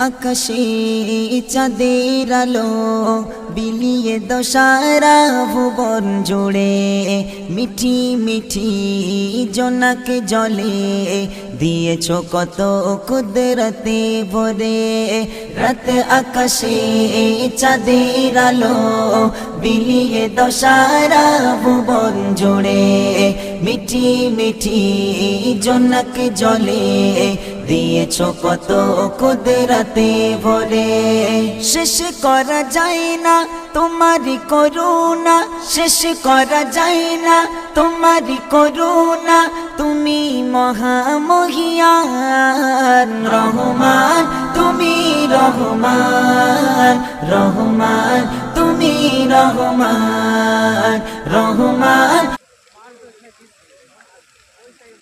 আকাশে চাঁদের আলো বিলিয়ে দশারা ভুবন জুড়ে মিঠি মিঠি জোনাক জলে দিয়েছ কত কুদরতে ভরে রাত আকাশে চাঁদের আলো বিলিয়ে দশারা ভুবন জুড়ে মিঠি মিঠি জোনাক জলে দিয়েছ কত কুদরতে ভরে শেষ করা যায় না তোমারি করুণা শেষ করা যায় না তোমারি করুণা তুমি মহামহিয়ান রহমান তুমি রহমান রহমান তুমি রহমান রহমান